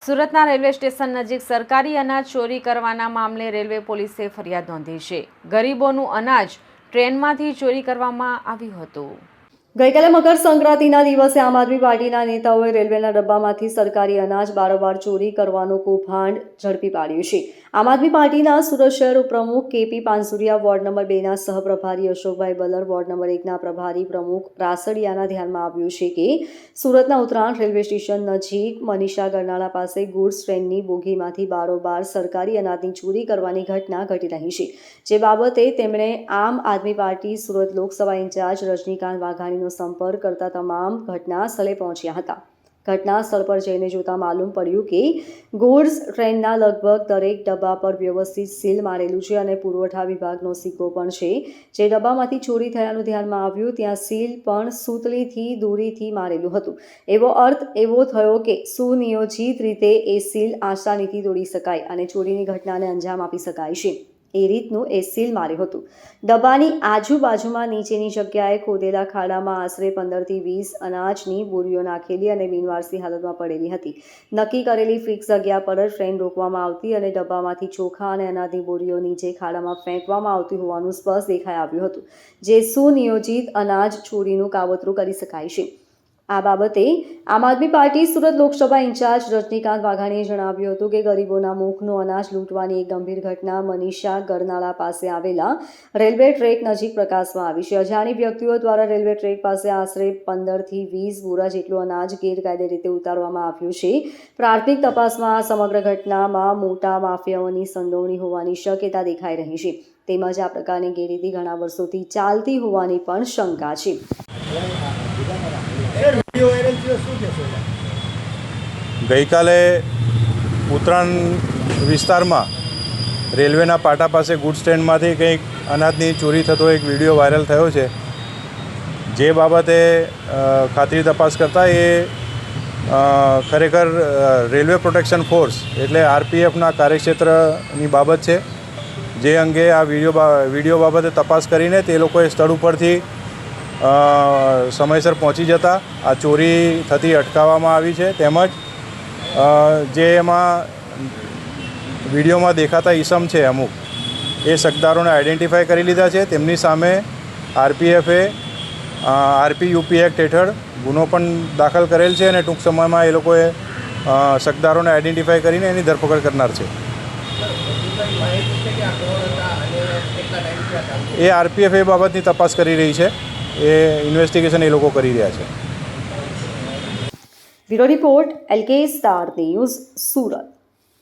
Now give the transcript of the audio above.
સુરતના railway station નજીક સરકારી અનાજ ચોરી કરવાના મામલે રેલવે પોલીસે ફરિયાદ નોંધી છે। ગરીબોનું અનાજ ટ્રેનમાંથી ચોરી કરવામાં આવ્યું હતું। ગઈકાલે મકર સંક્રાંતિના દિવસે આમ આદમી પાર્ટીના નેતાઓએ રેલવેના ડબ્બામાંથી સરકારી અનાજ બારોબાર ચોરી કરવાનું કૌભાંડ ઝડપી પાડ્યું છે। આમ આદમી પાર્ટીના સુરત શહેર ઉપપ્રમુખ કેપી પાનસુરિયા, વોર્ડ નંબર 2ના સહપ્રભારી અશોકભાઈ બલર, વોર્ડ નંબર 1ના પ્રભારી પ્રમુખ રાસડિયાના ધ્યાનમાં આવ્યું છે કે સુરતના ઉત્તરાયણ રેલવે સ્ટેશન નજીક મનીષા ગરનાળા પાસે ગુડ્સ ટ્રેનની બોગીમાંથી બારોબાર સરકારી અનાજની ચોરી કરવાની ઘટના ઘટી રહી છે। જે બાબતે તેમણે આમ આદમી પાર્ટી સુરત લોકસભા ઇન્ચાર્જ રજનીકાંત વાઘાણીનો સંપર્ક કરતા તમામ ઘટના સ્થળે પહોંચ્યા હતા। ઘટના સ્થળ પર જઈને જોતા માલુમ પડ્યું કે ગુડ્સ ટ્રેનના લગભગ દરેક ડબ્બા પર વ્યવસ્થિત સીલ મારેલું છે અને પુરવઠા વિભાગનો સિક્કો પણ છે। જે ડબ્બામાંથી ચોરી થયાનું ધ્યાનમાં આવ્યું ત્યાં સીલ પણ સૂતલીથી દોરીથી મારેલું હતું। એવો અર્થ એવો થયો કે સુનિયોજિત રીતે એ સીલ આસાનીથી તોડી શકાય અને ચોરીની ઘટનાને અંજામ આપી શકાય છે। એ રીતનું એ સીલ માર્યું હતું। ડબ્બાની આજુબાજુમાં નીચેની જગ્યાએ ખોદેલા ખાડામાં આશરે 15 થી 20 અનાજની બોરીઓ નાખેલી અને બિનવારસી હાલતમાં પડેલી હતી। નક્કી કરેલી ફિક્સ જગ્યા પર જ ટ્રેન રોકવામાં આવતી અને ડબ્બામાંથી ચોખા અને અનાજની બોરીઓ નીચે ખાડામાં ફેંકવામાં આવતી હોવાનું સ્પષ્ટ દેખાઈ આવ્યું હતું। જે સુનિયોજિત અનાજ ચોરીનું કાવતરું કરી શકાય છે। આ બાબતે આમ આદમી પાર્ટી સુરત લોકસભા ઇન્ચાર્જ રજનીકાંત વાઘાણીએ જણાવ્યું હતું કે ગરીબોના મુખનું અનાજ લૂંટવાની એક ગંભીર ઘટના મનીષા ગરનાળા પાસે આવેલા રેલવે ટ્રેક નજીક પ્રકાશમાં આવી છે। અજાણી વ્યક્તિઓ દ્વારા રેલવે ટ્રેક પાસે આશરે 15 થી 20 બોરા જેટલું અનાજ ગેરકાયદે રીતે ઉતારવામાં આવ્યું છે। પ્રાથમિક તપાસમાં આ સમગ્ર ઘટનામાં મોટા માફિયાઓની સંડોવણી હોવાની શક્યતા દેખાઈ રહી છે। તેમજ આ પ્રકારની ગેરરીતિ ઘણા વર્ષોથી ચાલતી હોવાની પણ શંકા છે। ગઈકાલે ઉત્તરાયણ વિસ્તારમાં રેલવેના પાટા પાસે ગુડ્સ સ્ટેન્ડમાંથી કંઈક અનાજની ચોરી થતો એક વિડીયો વાયરલ થયો છે। જે બાબતે ખાતરી તપાસ કરતાં એ ખરેખર રેલવે પ્રોટેક્શન ફોર્સ એટલે આરપીએફના કાર્યક્ષેત્રની બાબત છે। જે અંગે આ વિડીયો બાબતે તપાસ કરીને તે લોકોએ સ્થળ ઉપરથી સમયસર પહોંચી જતા આ ચોરી થતી અટકાવવામાં આવી છે। તેમજ જે એમાં વિડીયોમાં દેખાતા ઈસમ છે અમુક એ શકદારોને આઈડેન્ટિફાઈ કરી લીધા છે। તેમની સામે આરપીએફે આરપીયુપી એક્ટ હેઠળ ગુનો પણ દાખલ કરેલ છે અને ટૂંક સમયમાં એ લોકોએ શકદારોને આઈડેન્ટિફાઈ કરીને એની ધરપકડ કરનાર છે। એ આરપીએફ એ બાબતની તપાસ કરી રહી છે। એ ઇન્વેસ્ટિગેશન એ લોકો કરી રહ્યા છે। Bureau report LK star news Surat.